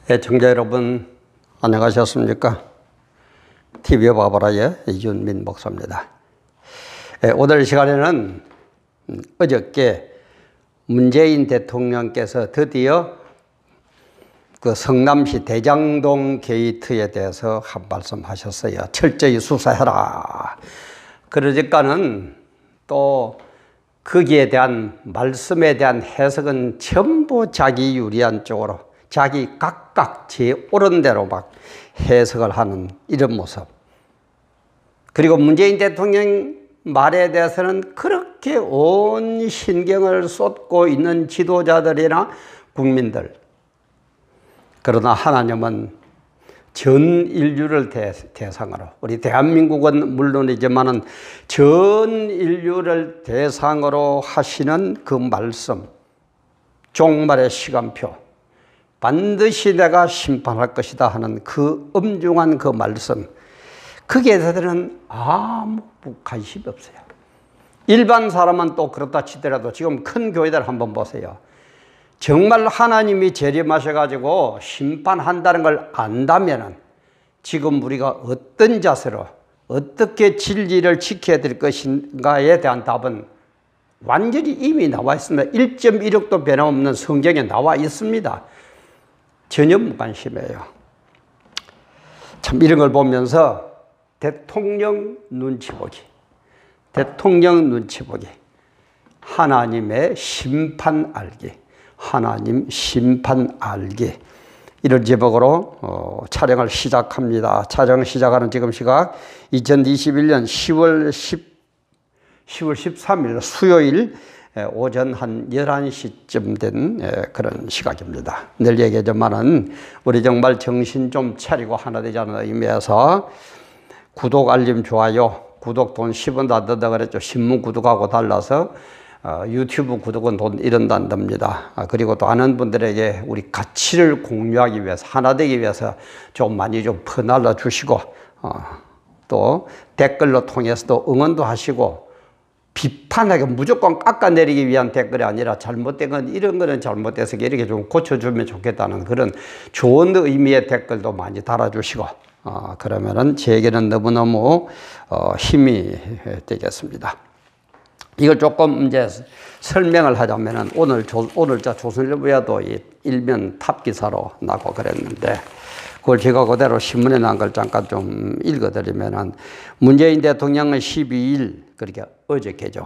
애청자 여러분 안녕하셨습니까? TV 바보라의 이준민 목사입니다. 오늘 시간에는 어저께 문재인 대통령께서 드디어 그 성남시 대장동 게이트에 대해서 한 말씀 하셨어요. 철저히 수사해라. 그러니까는 또 거기에 대한 말씀에 대한 해석은 전부 자기 유리한 쪽으로 자기 각각 제 옳은 대로 막 해석을 하는 이런 모습. 그리고 문재인 대통령 말에 대해서는 그렇게 온 신경을 쏟고 있는 지도자들이나 국민들. 그러나 하나님은 전 인류를 대상으로, 우리 대한민국은 물론이지만은 전 인류를 대상으로 하시는 그 말씀, 종말의 시간표, 반드시 내가 심판할 것이다 하는 그 엄중한 그 말씀, 거기에 대해서는 아무 관심이 없어요. 일반 사람은 또 그렇다 치더라도 지금 큰 교회들 한번 보세요. 정말 하나님이 재림하셔가지고 심판한다는 걸 안다면은 지금 우리가 어떤 자세로 어떻게 진리를 지켜야 될 것인가에 대한 답은 완전히 이미 나와 있습니다. 1.16도 변함없는 성경에 나와 있습니다. 전혀 무관심해요. 참 이런 걸 보면서 대통령 눈치 보기, 하나님의 심판 알기, 하나님 심판 알기, 이런 제목으로 촬영을 시작합니다. 촬영 시작하는 지금 시각 2021년 10월 13일 수요일 오전 한 11시쯤 된 그런 시각입니다. 늘 얘기하지만은 우리 정말 정신 좀 차리고 하나 되자는 의미에서 구독, 알림, 좋아요, 구독 돈 10원도 안 든다 그랬죠. 신문 구독하고 달라서 유튜브 구독은 돈 1원도 안 듭니다. 그리고 또 아는 분들에게 우리 가치를 공유하기 위해서, 하나 되기 위해서 좀 많이 좀 퍼날라 주시고, 또 댓글로 통해서도 응원도 하시고, 비판하게 무조건 깎아내리기 위한 댓글이 아니라 잘못된 건 이런 거는 잘못돼서 이렇게 좀 고쳐주면 좋겠다는 그런 좋은 의미의 댓글도 많이 달아주시고, 그러면은 제게는 너무너무 힘이 되겠습니다. 이걸 조금 이제 설명을 하자면은 오늘 조선일보에도 일면 탑 기사로 나고 그랬는데, 그걸 제가 그대로 신문에 난 걸 잠깐 좀 읽어드리면은, 문재인 대통령은 12일, 그러니까 어저께죠,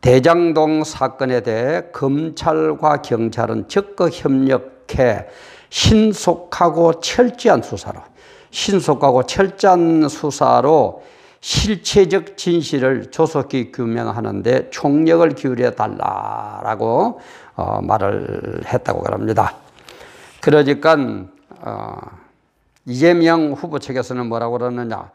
대장동 사건에 대해 검찰과 경찰은 적극 협력해 신속하고 철저한 수사로 실체적 진실을 조속히 규명하는 데 총력을 기울여 달라라고 말을 했다고 합니다. 그러니까 이재명 후보 측에서는 뭐라고 그러느냐,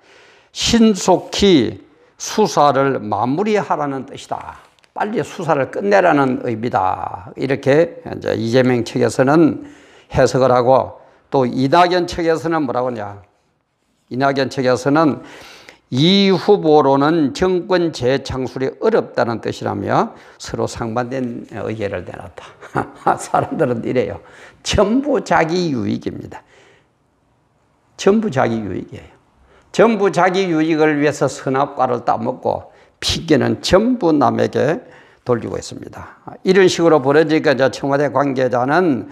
신속히 수사를 마무리하라는 뜻이다. 빨리 수사를 끝내라는 의미다. 이렇게 이제 이재명 측에서는 해석을 하고, 또 이낙연 측에서는 뭐라고 하냐, 이낙연 측에서는 이 후보로는 정권 재창출이 어렵다는 뜻이라며 서로 상반된 의견을 내놨다. 사람들은 이래요. 전부 자기 유익입니다. 전부 자기 유익이에요. 전부 자기 유익을 위해서 선악과를 따먹고 핑계는 전부 남에게 돌리고 있습니다. 이런 식으로 벌어지니까 청와대 관계자는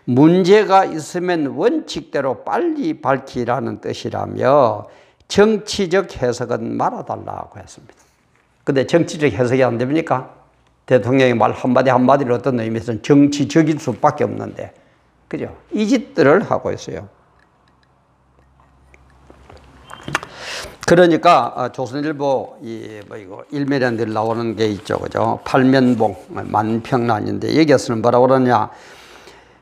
문제가 있으면 원칙대로 빨리 밝히라는 뜻이라며 정치적 해석은 말아달라고 했습니다. 근데 정치적 해석이 안 됩니까? 대통령의 말 한마디 한마디를 어떤 의미에서는 정치적일 수밖에 없는데, 그죠? 이 짓들을 하고 있어요. 그러니까 조선일보 이거 일면에 늘 나오는 게 있죠, 그죠? 팔면봉 만평란인데, 여기에서는 뭐라고 그러냐,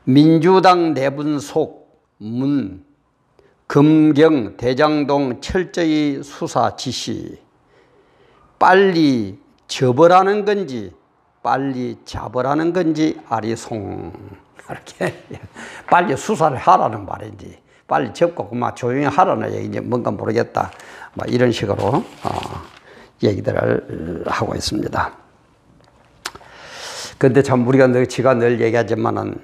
민주당 내분속 문 금경 대장동 철저히 수사 지시, 빨리 접으라는 건지 빨리 잡으라는 건지 아리송, 이렇게 빨리 수사를 하라는 말인지 빨리 접고 그만 조용히 하라는 얘기인지 뭔가 모르겠다, 이런 식으로 얘기들을 하고 있습니다. 그런데 참 우리가 제가 늘 얘기하지만은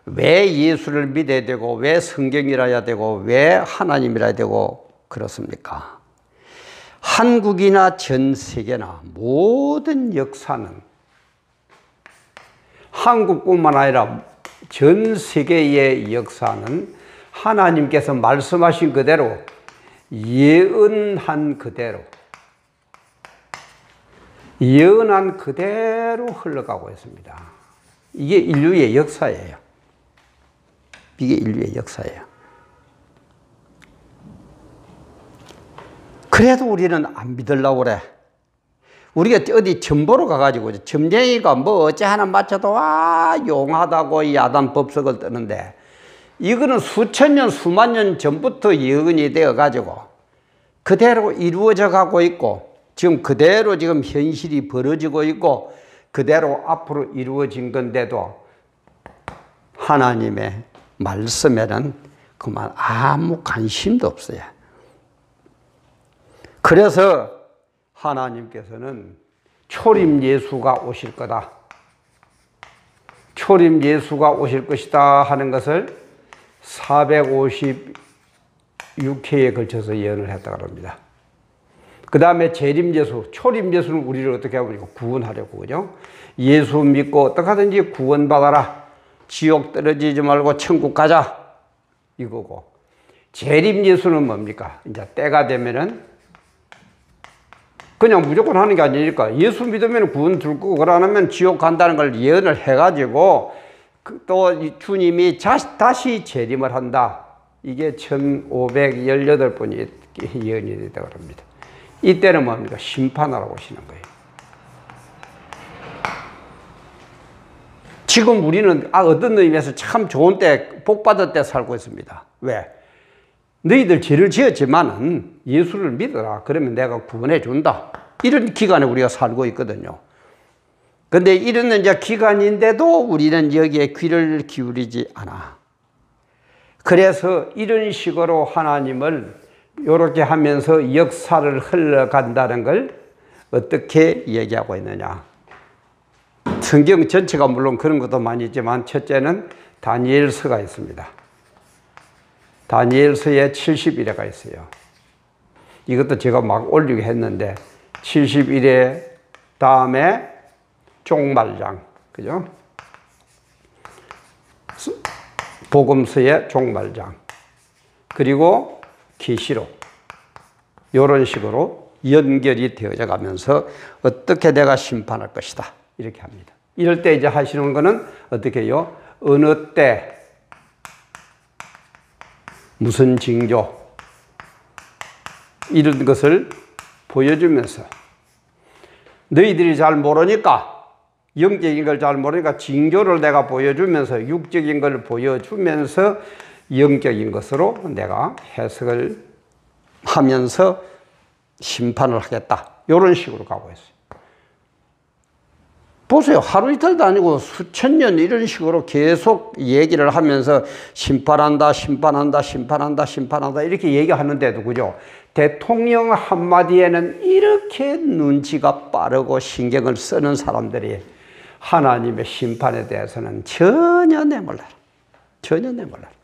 왜 예수를 믿어야 되고 왜 성경이라 해야 되고 왜 하나님이라 해야 되고 그렇습니까? 한국이나 전 세계나 모든 역사는 한국뿐만 아니라 전 세계의 역사는 하나님께서 말씀하신 그대로 예언한 그대로 흘러가고 있습니다. 이게 인류의 역사예요. 이게 인류의 역사예요. 그래도 우리는 안 믿으려고 그래. 우리가 어디 점 보러 가가지고 점쟁이가 뭐 어째 하나 맞춰도 용하다고 야단 법석을 뜨는데 이거는 수천 년 수만 년 전부터 예언이 되어가지고 그대로 이루어져 가고 있고 지금 그대로 지금 현실이 벌어지고 있고 그대로 앞으로 이루어진 건데도 하나님의 말씀에는 그만 아무 관심도 없어요. 그래서 하나님께서는 초림 예수가 오실 거다. 초림 예수가 오실 것이다 하는 것을 456회에 걸쳐서 예언을 했다고 합니다. 그 다음에 재림 예수, 초림 예수는 우리를 어떻게 하고 구원하려고, 그죠? 예수 믿고 어떻게 하든지 구원받아라. 지옥 떨어지지 말고 천국 가자. 이거고. 재림 예수는 뭡니까? 이제 때가 되면은 그냥 무조건 하는 게 아니니까 예수 믿으면 구원 줄 거고 그러면 지옥 간다는 걸 예언을 해가지고 또 주님이 다시 재림을 한다. 이게 1518번이 예언이 됐다고 합니다. 이때는 뭡니까? 심판하러 오시는 거예요. 지금 우리는 어떤 의미에서 참 좋은 때, 복받을 때 살고 있습니다. 왜? 너희들 죄를 지었지만은 예수를 믿어라. 그러면 내가 구원해 준다. 이런 기간에 우리가 살고 있거든요. 근데 이런 이제 기간인데도 우리는 여기에 귀를 기울이지 않아. 그래서 이런 식으로 하나님을 이렇게 하면서 역사를 흘러간다는 걸 어떻게 얘기하고 있느냐. 성경 전체가 물론 그런 것도 많이 있지만 첫째는 다니엘서가 있습니다. 다니엘서에 70일회가 있어요. 이것도 제가 막 올리게 했는데 71회 다음에 종말장, 그죠? 복음서의 종말장, 그리고 계시록, 이런 식으로 연결이 되어져 가면서 어떻게 내가 심판할 것이다 이렇게 합니다. 이럴 때 이제 하시는 거는 어떻게 해요? 어느 때 무슨 징조 이런 것을 보여주면서 너희들이 잘 모르니까 영적인 걸 잘 모르니까 징조를 내가 보여주면서 육적인 걸 보여주면서 영적인 것으로 내가 해석을 하면서 심판을 하겠다. 이런 식으로 가고 있어요. 보세요. 하루 이틀도 아니고 수천 년 이런 식으로 계속 얘기를 하면서 심판한다, 심판한다, 심판한다, 심판한다 이렇게 얘기하는데도, 그죠? 대통령 한마디에는 이렇게 눈치가 빠르고 신경을 쓰는 사람들이 하나님의 심판에 대해서는 전혀 내몰라요. 전혀 내몰라요.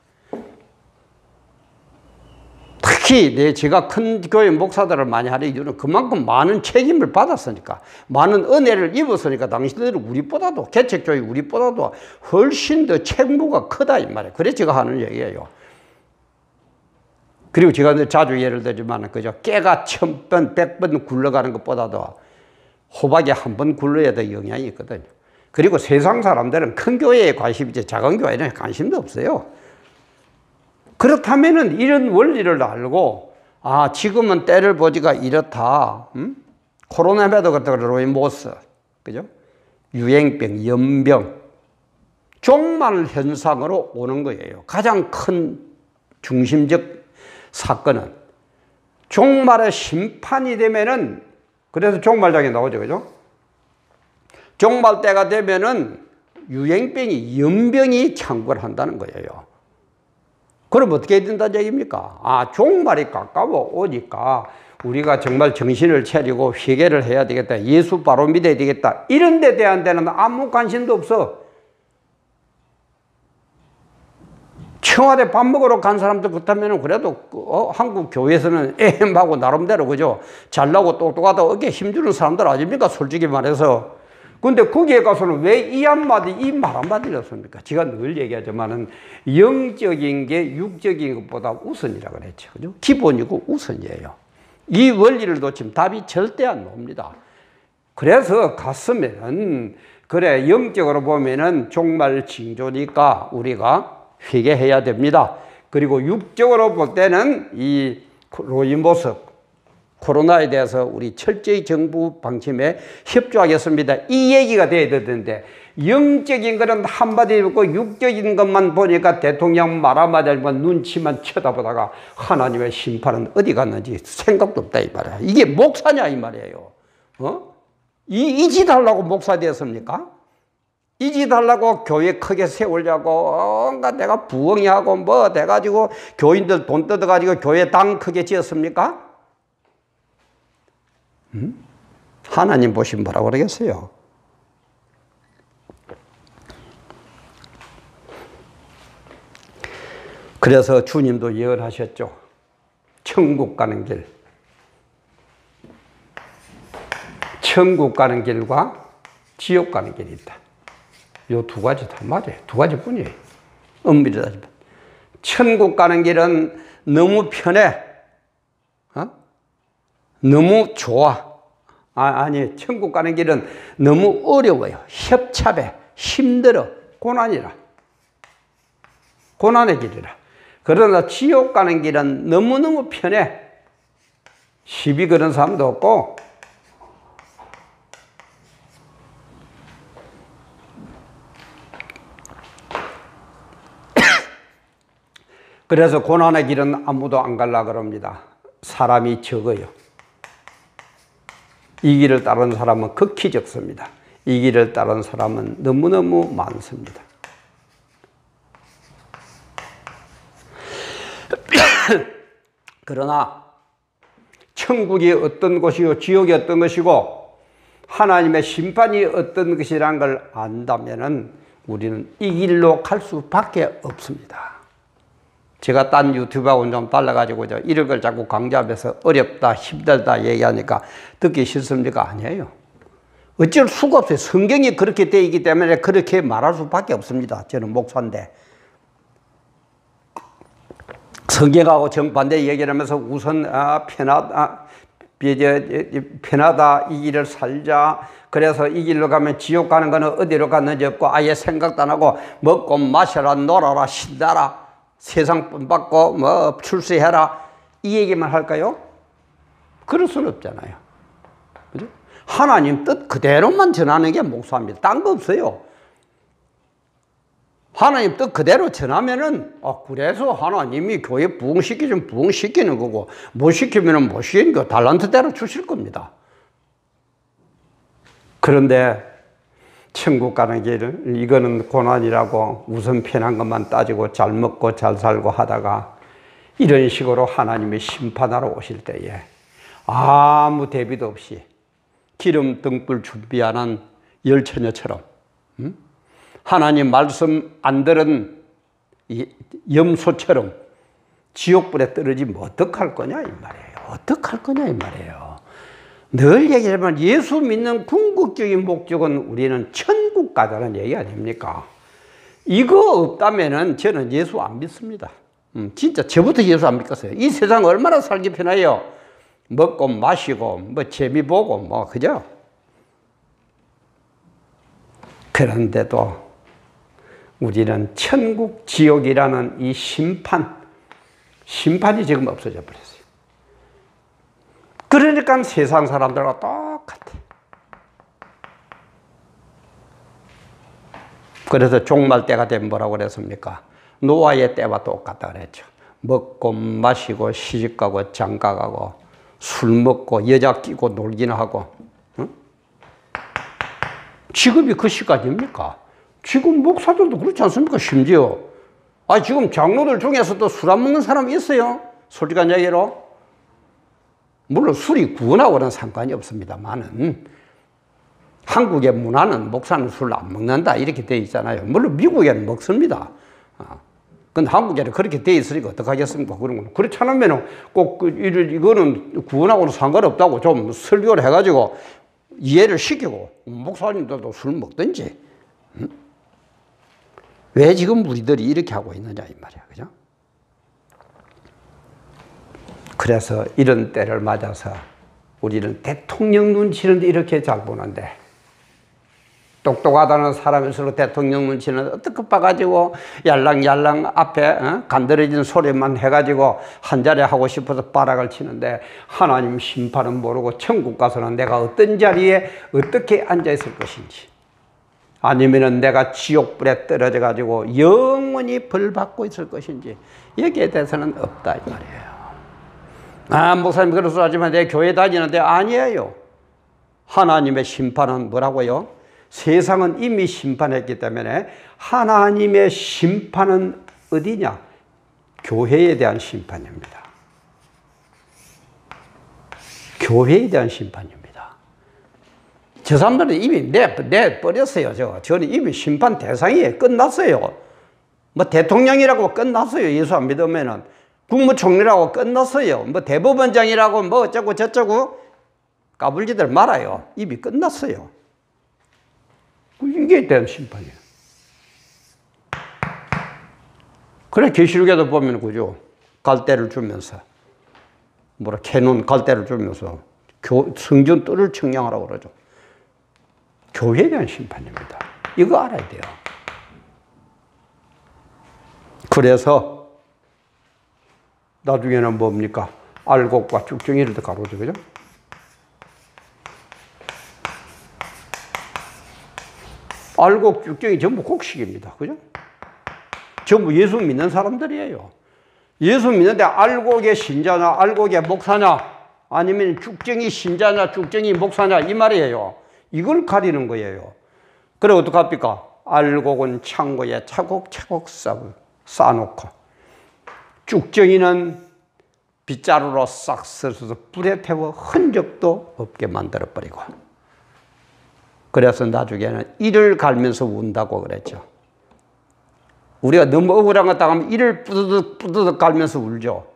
특히 제가 큰 교회 목사들을 많이 하는 이유는 그만큼 많은 책임을 받았으니까, 많은 은혜를 입었으니까 당신들은 우리보다도, 개척교회 우리보다도 훨씬 더 책무가 크다 이 말이에요. 그래서 제가 하는 얘기예요. 그리고 제가 자주 예를 들지만 그죠? 깨가 1000번, 100번 굴러가는 것보다도 호박이 한 번 굴러야 더 영향이 있거든요. 그리고 세상 사람들은 큰 교회에 관심이지 작은 교회에는 관심도 없어요. 그렇다면은 이런 원리를 알고, 지금은 때를 보지가 이렇다. 코로나에도 그렇다, 로이모스, 그죠? 유행병, 연병, 종말 현상으로 오는 거예요. 가장 큰 중심적 사건은 종말의 심판이 되면은, 그래서 종말장에 나오죠, 그죠? 종말 때가 되면은 유행병이, 연병이 창궐 한다는 거예요. 그럼 어떻게 해야 된다는 얘기입니까? 종말이 가까워 오니까 우리가 정말 정신을 차리고 회개를 해야 되겠다. 예수 바로 믿어야 되겠다. 이런 데 대한 데는 아무 관심도 없어. 청와대 밥 먹으러 간 사람들 그렇다면 그래도 한국 교회에서는 에헴하고 나름대로 그죠? 잘나고 똑똑하다 어깨 힘주는 사람들 아닙니까? 솔직히 말해서. 근데 거기에 가서는 왜 이 한마디, 이 말 한마디를 했습니까? 제가 늘 얘기하지만은 영적인 게 육적인 것보다 우선이라 그랬죠. 그죠? 기본이고 우선이에요. 이 원리를 놓치면 답이 절대 안 나옵니다. 그래서 갔으면은, 그래, 영적으로 보면은 종말 징조니까 우리가 회개해야 됩니다. 그리고 육적으로 볼 때는 이 로인 모습, 코로나에 대해서 우리 철저히 정부 방침에 협조하겠습니다. 이 얘기가 돼야 되는데, 영적인 거는 한마디 듣고 육적인 것만 보니까 대통령 말 한마디 눈치만 쳐다보다가 하나님의 심판은 어디 갔는지 생각도 없다 이 말이야. 이게 목사냐 이 말이에요. 이 짓 하려고 목사 되었습니까? 이 짓 하려고 교회 크게 세우려고 내가 부엉이 하고 뭐 돼가지고 교인들 돈 뜯어가지고 교회 당 크게 지었습니까? 하나님 보시면 뭐라고 그러겠어요? 그래서 주님도 예언하셨죠. 천국 가는 길. 천국 가는 길과 지옥 가는 길이 있다. 요 두 가지 다 맞아요. 두 가지뿐이에요. 엄밀히 따지면. 천국 가는 길은 너무 편해. 너무 좋아. 아니, 천국 가는 길은 너무 어려워요. 협잡해. 힘들어. 고난이라. 고난의 길이라. 그러나 지옥 가는 길은 너무너무 편해. 시비 거는 사람도 없고, 그래서 고난의 길은 아무도 안 갈라 그럽니다. 사람이 적어요. 이 길을 따르는 사람은 극히 적습니다. 이 길을 따르는 사람은 너무너무 많습니다. 그러나 천국이 어떤 곳이고 지옥이 어떤 것이고 하나님의 심판이 어떤 것이라는 걸 안다면은 우리는 이 길로 갈 수밖에 없습니다. 제가 딴 유튜브하고는 좀 달라가지고 이런 걸 자꾸 강조하면서 어렵다, 힘들다 얘기하니까 듣기 싫습니까? 아니에요. 어쩔 수가 없어요. 성경이 그렇게 되어 있기 때문에 그렇게 말할 수밖에 없습니다. 저는 목사인데. 성경하고 정반대 얘기를 하면서 우선 편하다 이 길을 살자. 그래서 이 길로 가면 지옥 가는 거는 어디로 갔는지 없고 아예 생각도 안 하고 먹고 마셔라 놀아라 신다라 세상 돈 받고 뭐 출세해라 이 얘기만 할까요? 그럴 수는 없잖아요. 그죠? 하나님 뜻 그대로만 전하는 게 목사입니다. 딴 거 없어요. 하나님 뜻 그대로 전하면은 그래서 하나님이 교회 부흥시키면 부흥시키는 거고 못 시키면 못 시키는 거 달란트대로 주실 겁니다. 그런데 천국 가는 길은 이거는 고난이라고 우선 편한 것만 따지고 잘 먹고 잘 살고 하다가 이런 식으로 하나님의 심판하러 오실 때에 아무 대비도 없이 기름 등불 준비하는 열처녀처럼 하나님 말씀 안 들은 염소처럼 지옥불에 떨어지면 어떡할 거냐 이 말이에요. 어떡할 거냐 이 말이에요. 늘 얘기하지만 예수 믿는 궁극적인 목적은 우리는 천국 가자는 얘기 아닙니까? 이거 없다면은 저는 예수 안 믿습니다. 진짜 저부터 예수 안 믿겠어요. 이 세상 얼마나 살기 편해요. 먹고 마시고 뭐 재미 보고 뭐 그죠? 그런데도 우리는 천국 지옥이라는 이 심판이 지금 없어져 버렸어요. 그러니까 세상 사람들과 똑같아. 그래서 종말 때가 되면 뭐라고 그랬습니까? 노아의 때와 똑같다 그랬죠. 먹고 마시고 시집가고 장가가고 술 먹고 여자 끼고 놀기는 하고. 응? 지금이 그 시간입니까? 지금 목사들도 그렇지 않습니까? 심지어 지금 장로들 중에서도 술 안 먹는 사람이 있어요. 솔직한 얘기로. 물론 술이 구원하고는 상관이 없습니다만은 한국의 문화는 목사는 술 안 먹는다 이렇게 되어 있잖아요. 물론 미국에는 먹습니다. 근데 한국에는 그렇게 돼 있으니까 어떡하겠습니까? 그런 거는. 그렇지 않으면 꼭 이거는 구원하고는 상관없다고 좀 설교를 해가지고 이해를 시키고 목사님들도 술 먹든지. 왜 지금 우리들이 이렇게 하고 있느냐 이 말이야. 그죠? 그래서 이런 때를 맞아서 우리는 대통령 눈치는 이렇게 잘 보는데 똑똑하다는 사람일수록 대통령 눈치는 어떻게 봐가지고 얄랑얄랑 앞에 간드러진 소리만 해가지고 한 자리 하고 싶어서 바락을 치는데 하나님 심판은 모르고 천국 가서는 내가 어떤 자리에 어떻게 앉아있을 것인지 아니면은 내가 지옥불에 떨어져가지고 영원히 벌 받고 있을 것인지 여기에 대해서는 없다 이 말이에요. 아, 목사님 그래서 하지만 내 교회 다니는데 아니에요. 하나님의 심판은 뭐라고요? 세상은 이미 심판했기 때문에 하나님의 심판은 어디냐? 교회에 대한 심판입니다. 교회에 대한 심판입니다. 저 사람들은 이미 내버렸어요. 저는 이미 심판 대상이에요. 끝났어요. 뭐 대통령이라고 끝났어요. 예수 안 믿으면은. 국무총리라고 끝났어요. 뭐 대법원장이라고 뭐 어쩌고 저쩌고 까불지들 말아요. 이미 끝났어요. 이게 대한 심판이에요. 그래 계시록에도 보면 그죠. 갈대를 주면서 캐논 갈대를 주면서 성전 뜰을 청량하라고 그러죠. 교회에 대한 심판입니다. 이거 알아야 돼요. 그래서 나중에는 뭡니까? 알곡과 쭉정이를 더 가로죠. 그죠? 알곡, 쭉정이 전부 곡식입니다. 그죠? 전부 예수 믿는 사람들이에요. 예수 믿는데 알곡의 신자냐, 알곡의 목사냐, 아니면 쭉정이 신자냐, 쭉정이 목사냐, 이 말이에요. 이걸 가리는 거예요. 그래, 어떡합니까? 알곡은 창고에 차곡차곡 쌓아놓고, 쭉정이는 빗자루로 싹 썰어서 불에 태워 흔적도 없게 만들어버리고. 그래서 나중에는 이를 갈면서 운다고 그랬죠. 우리가 너무 억울한 것 당하면 이를 뿌드득 뿌드득 갈면서 울죠.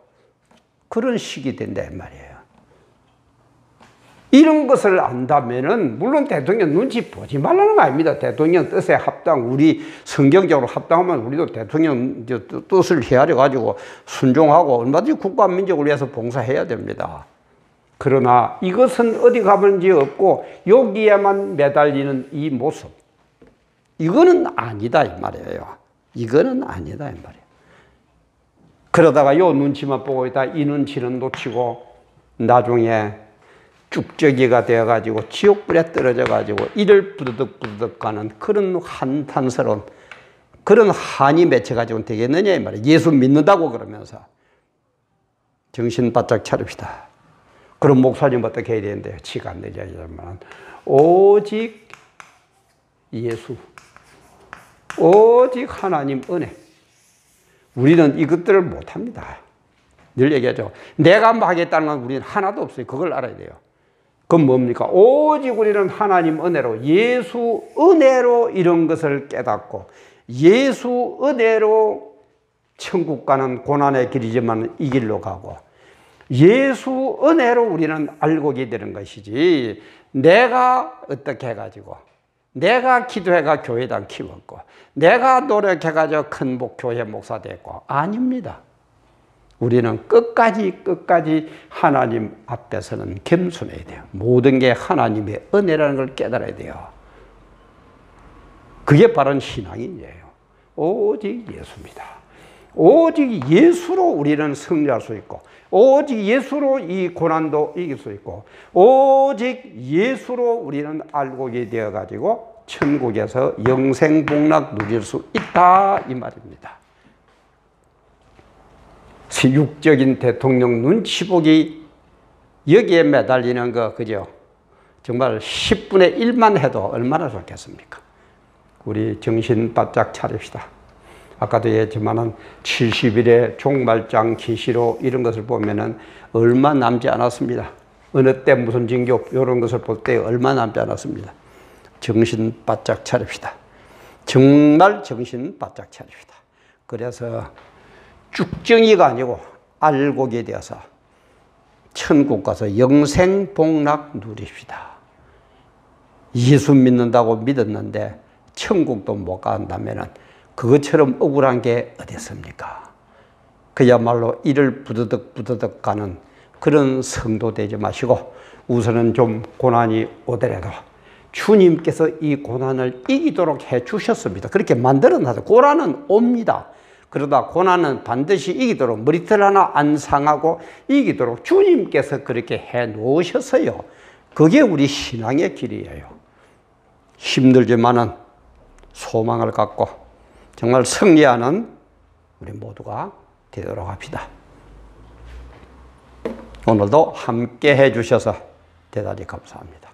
그런 식이 된다 이 말이에요. 이런 것을 안다면은 물론 대통령 눈치 보지 말라는 거 아닙니다. 대통령 뜻에 합당, 우리 성경적으로 합당하면 우리도 대통령 뜻을 헤아려 가지고 순종하고 얼마든지 국가 민족을 위해서 봉사해야 됩니다. 그러나 이것은 어디 가본지 없고 여기에만 매달리는 이 모습, 이거는 아니다 이 말이에요. 이거는 아니다 이 말이에요. 그러다가 요 눈치만 보고 있다 이 눈치는 놓치고 나중에 쭉저기가 되어가지고 지옥불에 떨어져가지고 이를 부드득 부드득 가는 그런 한탄스러운 그런 한이 맺혀가지고 되겠느냐 이 말이에요. 예수 믿는다고 그러면서 정신 바짝 차립시다. 그럼 목사님 어떻게 해야 되는데요? 치가 안 내려야지만 오직 예수, 오직 하나님 은혜. 우리는 이것들을 못합니다. 늘 얘기하죠. 내가 뭐 하겠다는 건 우리는 하나도 없어요. 그걸 알아야 돼요. 그건 뭡니까? 오직 우리는 하나님 은혜로, 예수 은혜로 이런 것을 깨닫고 예수 은혜로 천국 가는 고난의 길이지만 이 길로 가고 예수 은혜로 우리는 알고게 되는 것이지 내가 어떻게 해가지고 내가 기도해가 교회당 키웠고 내가 노력해가지고 큰 교회 목사 됐고 아닙니다. 우리는 끝까지 하나님 앞에서는 겸손해야 돼요. 모든 게 하나님의 은혜라는 걸 깨달아야 돼요. 그게 바른 신앙이에요. 오직 예수입니다. 오직 예수로 우리는 승리할 수 있고 오직 예수로 이 고난도 이길 수 있고 오직 예수로 우리는 알고게 되어가지고 천국에서 영생복락 누릴 수 있다 이 말입니다. 육적인 대통령 눈치 보기 여기에 매달리는 거 그죠? 정말 10분의 1만 해도 얼마나 좋겠습니까? 우리 정신 바짝 차립시다. 아까도 얘기했지만은 70일의 종말장 계시록 이런 것을 보면은 얼마 남지 않았습니다. 어느 때 무슨 징조 이런 것을 볼 때 얼마 남지 않았습니다. 정신 바짝 차립시다. 정말 정신 바짝 차립시다. 그래서 쭉정이가 아니고 알곡이 되어서 천국 가서 영생 복락 누립시다. 예수 믿는다고 믿었는데 천국도 못 간다면 그것처럼 억울한 게 어디 있습니까? 그야말로 이를 부드덕 가는 그런 성도 되지 마시고 우선은 좀 고난이 오더라도 주님께서 이 고난을 이기도록 해 주셨습니다. 그렇게 만들어 놨어요. 고난은 옵니다. 그러다 고난은 반드시 이기도록 머리털 하나 안 상하고 이기도록 주님께서 그렇게 해 놓으셨어요. 그게 우리 신앙의 길이에요. 힘들지만은 소망을 갖고 정말 승리하는 우리 모두가 되도록 합시다. 오늘도 함께 해 주셔서 대단히 감사합니다.